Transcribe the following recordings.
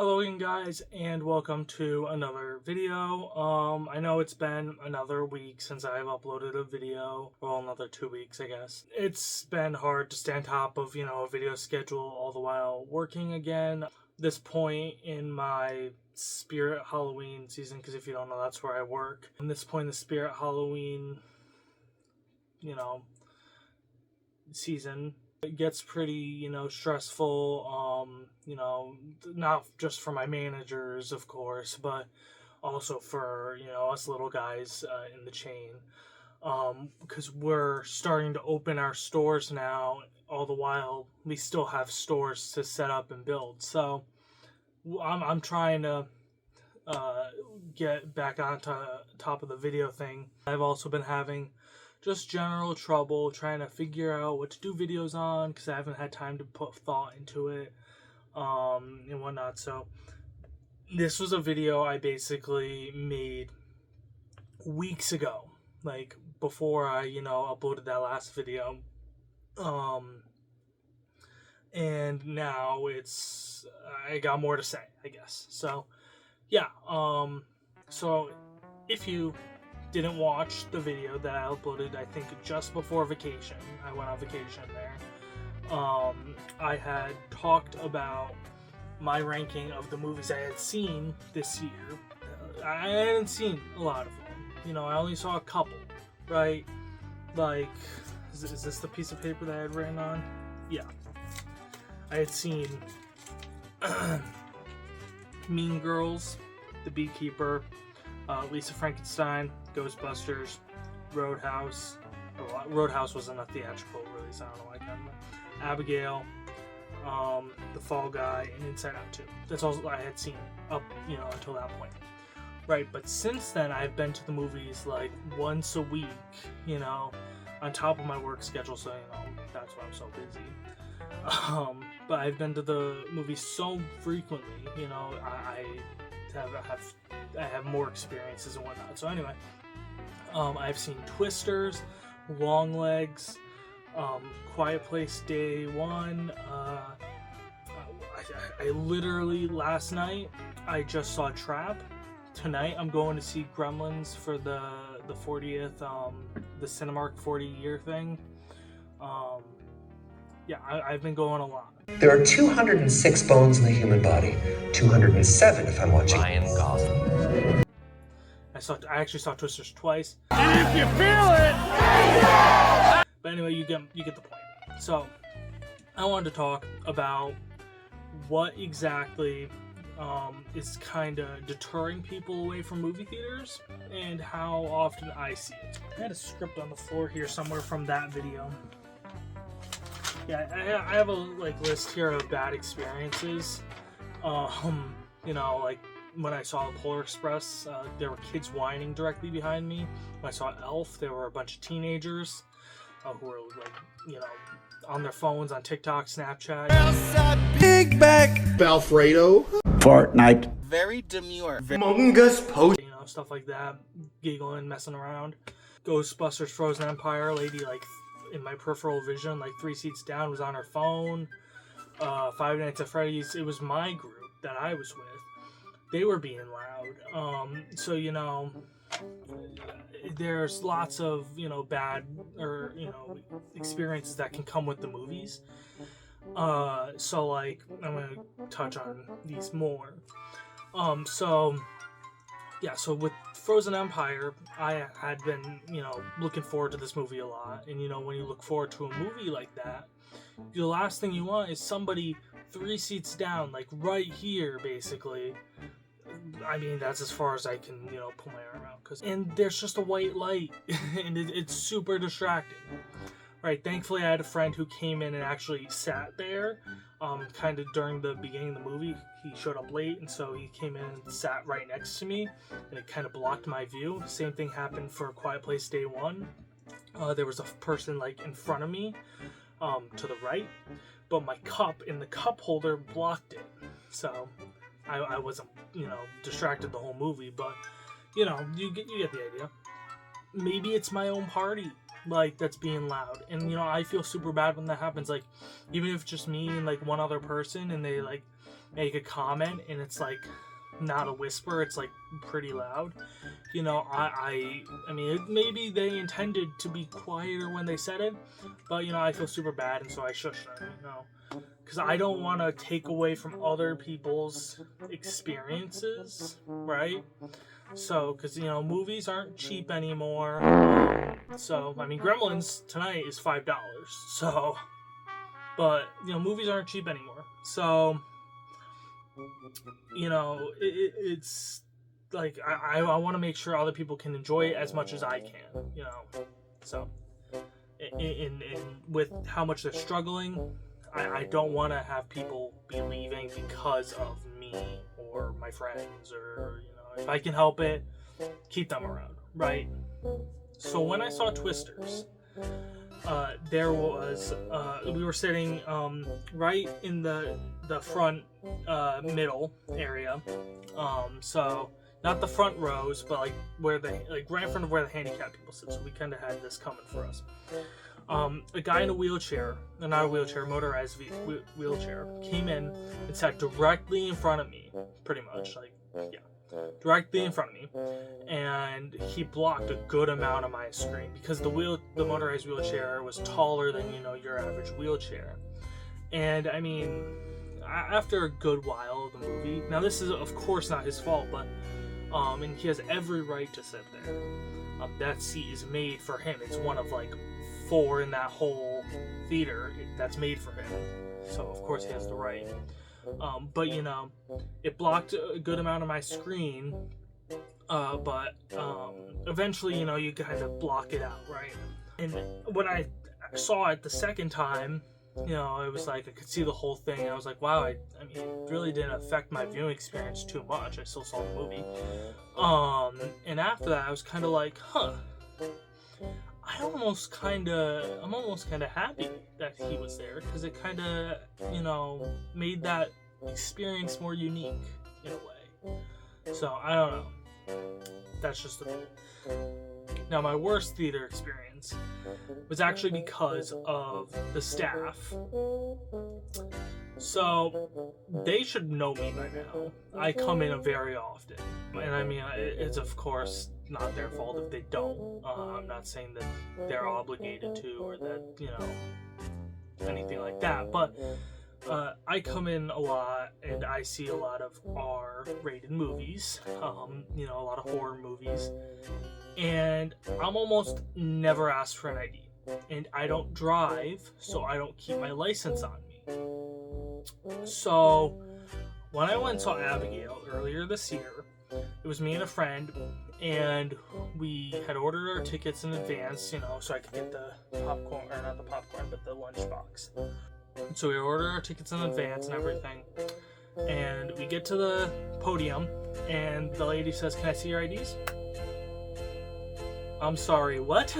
Hello again guys, and welcome to another video. I know it's been another week since I've uploaded a video. Well, another 2 weeks I guess. It's been hard to stay on top of, a video schedule all the while working again. This point in my Spirit Halloween season, because if you don't know, that's where I work. At this point in the Spirit Halloween, season, it gets pretty, stressful, not just for my managers, of course, but also for, us little guys in the chain. Because we're starting to open our stores now, all the while we still have stores to set up and build. So I'm trying to get back on top of the video thing. I've also been having just general trouble trying to figure out what to do videos on because I haven't had time to put thought into it and whatnot. So this was a video I basically made weeks ago, like before I uploaded that last video, and now I got more to say, I guess. So yeah, so if you didn't watch the video that I uploaded, I think just before vacation, I went on vacation there, I had talked about my ranking of the movies I had seen this year. I hadn't seen a lot of them, I only saw a couple, right? Like, is this the piece of paper that I had written on? Yeah. I had seen Mean Girls, The Beekeeper, Lisa Frankenstein, Ghostbusters, Roadhouse. Oh, Roadhouse wasn't a theatrical release, I don't know why I can't remember. Abigail, The Fall Guy, and Inside Out 2. That's all I had seen up, until that point. Right, but since then I've been to the movies like once a week, on top of my work schedule, so that's why I'm so busy. But I've been to the movies so frequently, I have more experiences and whatnot. So anyway, I've seen Twisters, Longlegs, Quiet Place Day 1. I literally last night I just saw Trap. Tonight I'm going to see Gremlins for the 40th, the Cinemark 40-year thing. Yeah, I've been going a lot. There are 206 bones in the human body. 207 if I'm watching Ryan Gosling. I actually saw Twisters twice. And if you feel it, but anyway, you get the point. So I wanted to talk about what exactly is kind of deterring people away from movie theaters and how often I see it. I had a script on the floor here somewhere from that video. Yeah, I have a list here of bad experiences. Like when I saw the Polar Express, there were kids whining directly behind me. When I saw Elf, there were a bunch of teenagers who were on their phones on TikTok, Snapchat. Big back Alfredo. Fortnite. very demure. Mungus post. Stuff like that. Giggling, messing around. Ghostbusters Frozen Empire, lady in my peripheral vision, 3 seats down, was on her phone. Five Nights at Freddy's, it was my group that I was with. They were being loud. So, there's lots of, bad or, experiences that can come with the movies. So, I'm going to touch on these more. So with Frozen Empire, I had been, looking forward to this movie a lot. And, when you look forward to a movie like that, the last thing you want is somebody 3 seats down, right here, basically. I mean, that's as far as I can, pull my arm out. And there's just a white light, and it's super distracting. Right, thankfully I had a friend who came in and actually sat there, kind of during the beginning of the movie. He showed up late, and so he came in and sat right next to me, and it kind of blocked my view. Same thing happened for Quiet Place Day 1. There was a person, in front of me, to the right, but my cup in the cup holder blocked it. So I wasn't, distracted the whole movie, but, you get the idea. Maybe it's my own party that's being loud, and I feel super bad when that happens. Even if it's just me and one other person, and they make a comment and it's like not a whisper, it's like pretty loud. You know, I mean, maybe they intended to be quieter when they said it, but you know, I feel super bad, and so I shush them, you know, because I don't want to take away from other people's experiences, right? So, because you know, movies aren't cheap anymore. So, I mean, Gremlins tonight is $5. So, but you know, movies aren't cheap anymore. So, you know, it's like I want to make sure other people can enjoy it as much as I can, you know. So, in with how much they're struggling, I don't want to have people be leaving because of me or my friends, or you know, if I can help it, keep them around, right? So when I saw Twisters, there was we were sitting right in the front middle area, so not the front rows, but like where right in front of where the handicapped people sit. So we kind of had this coming for us. A guy in a wheelchair, not a wheelchair, motorized wheelchair, came in and sat directly in front of me, pretty much, like, yeah, directly in front of me, and he blocked a good amount of my screen because the motorized wheelchair was taller than, you know, your average wheelchair. And I mean, after a good while of the movie, now this is of course not his fault, but and he has every right to sit there. That seat is made for him. It's one of like 4 in that whole theater that's made for him. So of course he has the right. But you know, it blocked a good amount of my screen. But eventually, you know, you kind of block it out, right? And when I saw it the second time, you know, it was like I could see the whole thing. I was like, wow, I mean, it really didn't affect my viewing experience too much. I still saw the movie. And after that, I was kind of like, huh. I'm almost kind of happy that he was there, because it kind of, you know, made that experience more unique in a way. So I don't know. That's just the thing. Now, my worst theater experience was actually because of the staff. So, they should know me by now. I come in very often. And I mean, it's of course not their fault if they don't. I'm not saying that they're obligated to, or that, you know, anything like that. But I come in a lot, and I see a lot of R-rated movies, you know, a lot of horror movies, and I'm almost never asked for an ID. And I don't drive, so I don't keep my license on me. So, when I went and saw Abigail earlier this year, it was me and a friend, and we had ordered our tickets in advance, you know, so I could get the popcorn, or not the popcorn, but the lunchbox. So we ordered our tickets in advance and everything, and we get to the podium, and the lady says, "Can I see your IDs?" I'm sorry, what?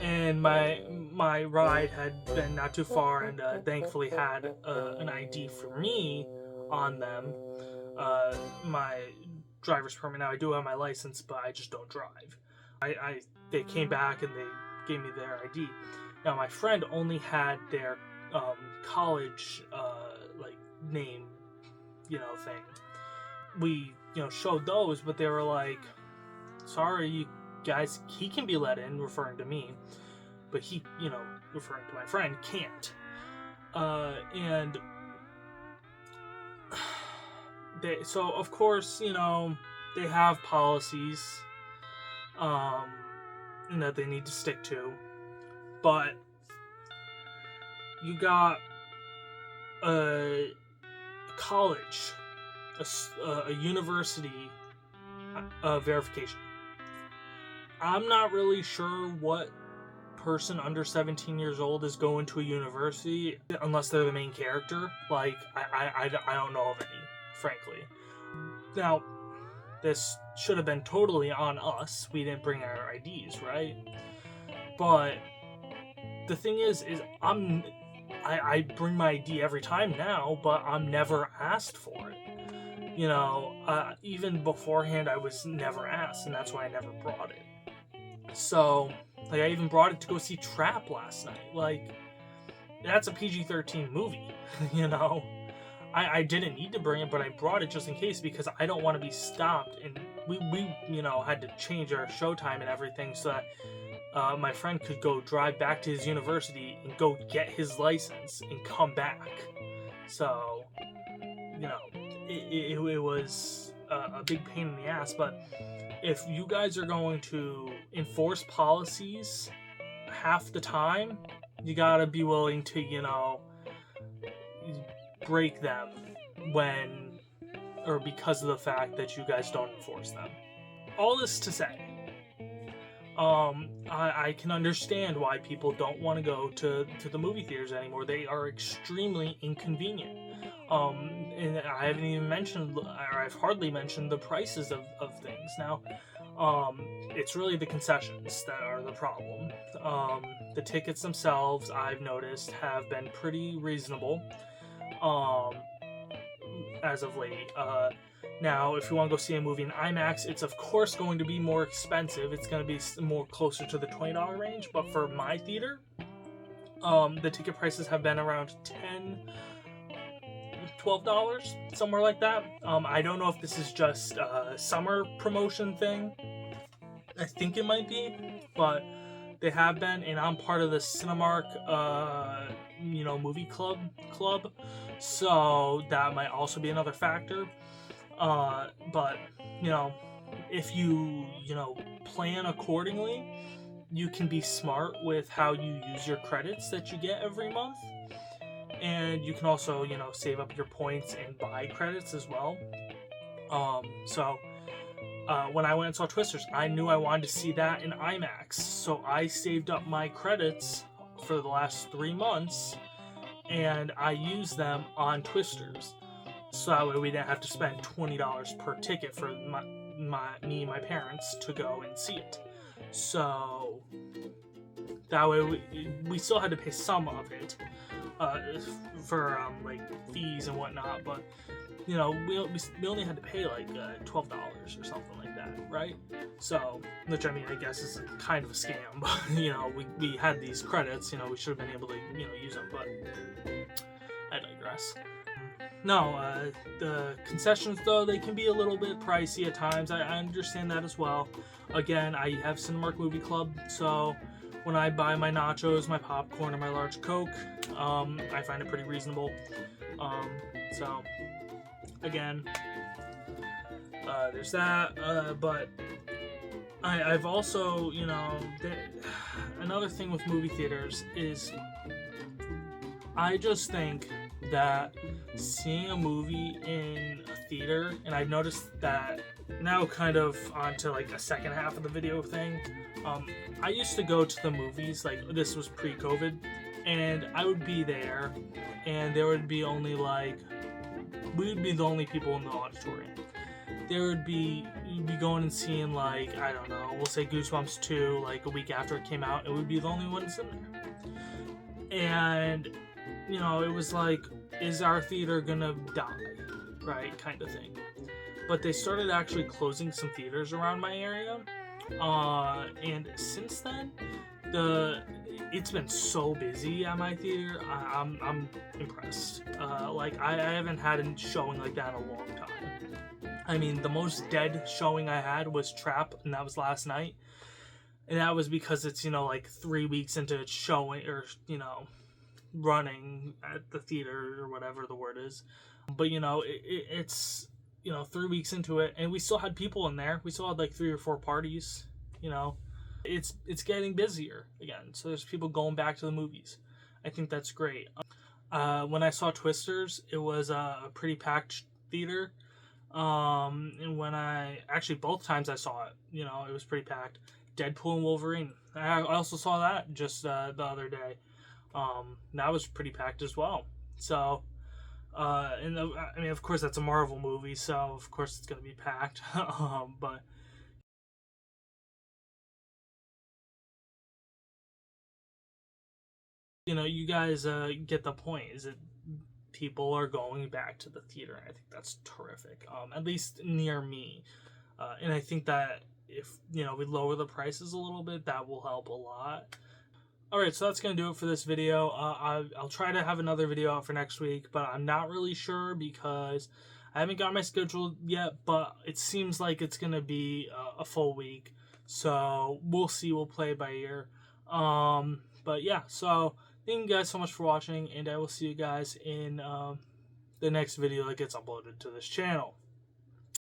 And my ride had been not too far, and thankfully had an ID for me on them. My driver's permit. Now I do have my license, but I just don't drive. They came back and they gave me their ID. Now my friend only had their college like name, you know, thing. We, you know, showed those, but they were like, "Sorry, you guys, he can be let in," referring to me, but he, you know, referring to my friend, can't. And so of course, you know, they have policies that they need to stick to, but you got a college, a university verification. I'm not really sure what person under 17 years old is going to a university unless they're the main character. Like, I don't know of any, frankly. Now, this should have been totally on us. We didn't bring our IDs, right? But the thing is I bring my ID every time now, but I'm never asked for it. You know, even beforehand, I was never asked, and that's why I never brought it. So, like, I even brought it to go see Trap last night. Like, that's a PG-13 movie, you know? I didn't need to bring it, but I brought it just in case because I don't want to be stopped. And we had to change our showtime and everything so that my friend could go drive back to his university and go get his license and come back. So, it was a big pain in the ass. But if you guys are going to enforce policies half the time, you gotta be willing to, break them because of the fact that you guys don't enforce them. All this to say, I can understand why people don't want to go to the movie theaters anymore. They are extremely inconvenient. And I haven't even mentioned, or I've hardly mentioned the prices of things. Now, it's really the concessions that are the problem. The tickets themselves, I've noticed, have been pretty reasonable as of late. Now, if you want to go see a movie in IMAX, it's of course going to be more expensive. It's going to be more closer to the $20 range. But for my theater, the ticket prices have been around $10, $12, somewhere like that. I don't know if this is just a summer promotion thing. I think it might be, but they have been, and I'm part of the Cinemark, movie club, so that might also be another factor. But if you plan accordingly, you can be smart with how you use your credits that you get every month, and you can also save up your points and buy credits as well. When I went and saw Twisters, I knew I wanted to see that in IMAX, so I saved up my credits for the last 3 months, and I used them on Twisters, so that way we didn't have to spend $20 per ticket for me and my parents to go and see it. So that way we still had to pay some of it for fees and whatnot, but we only had to pay $12 or something like that, right? So, which I guess is kind of a scam, but we had these credits, we should have been able to use them, but I digress. No, the concessions though, they can be a little bit pricey at times. I understand that as well. Again, I have Cinemark Movie Club, so when I buy my nachos, my popcorn, and my large Coke, I find it pretty reasonable. So again, there's that, but I've also, another thing with movie theaters is I just think that seeing a movie in a theater, and I've noticed that now kind of onto a second half of the video thing, I used to go to the movies, this was pre-COVID, and I would be there, and there would be only we would be the only people in the auditorium. You'd be going and seeing I don't know, we'll say Goosebumps 2 a week after it came out, and we'd be the only ones in there. And it was is our theater gonna die, right, kind of thing. But they started actually closing some theaters around my area, and since then it's been so busy at my theater. I'm impressed. I haven't had a showing like that in a long time. The most dead showing I had was Trap, and that was last night. And that was because it's 3 weeks into its showing, or running at the theater, or whatever the word is. But it's 3 weeks into it, and we still had people in there. We still had 3 or 4 parties. It's getting busier again, so there's people going back to the movies. I think that's great. When I saw Twisters, it was a pretty packed theater. And when both times I saw it, it was pretty packed. Deadpool and Wolverine, I also saw that just the other day. That was pretty packed as well. So, of course that's a Marvel movie, so of course it's gonna be packed. But you guys get the point. Is it people are going back to the theater, and I think that's terrific. At least near me, and I think that if we lower the prices a little bit, that will help a lot. Alright, so that's going to do it for this video. I'll try to have another video out for next week, but I'm not really sure because I haven't got my schedule yet, but it seems like it's going to be a full week. So we'll see. We'll play it by ear. But yeah, so thank you guys so much for watching, and I will see you guys in the next video that gets uploaded to this channel.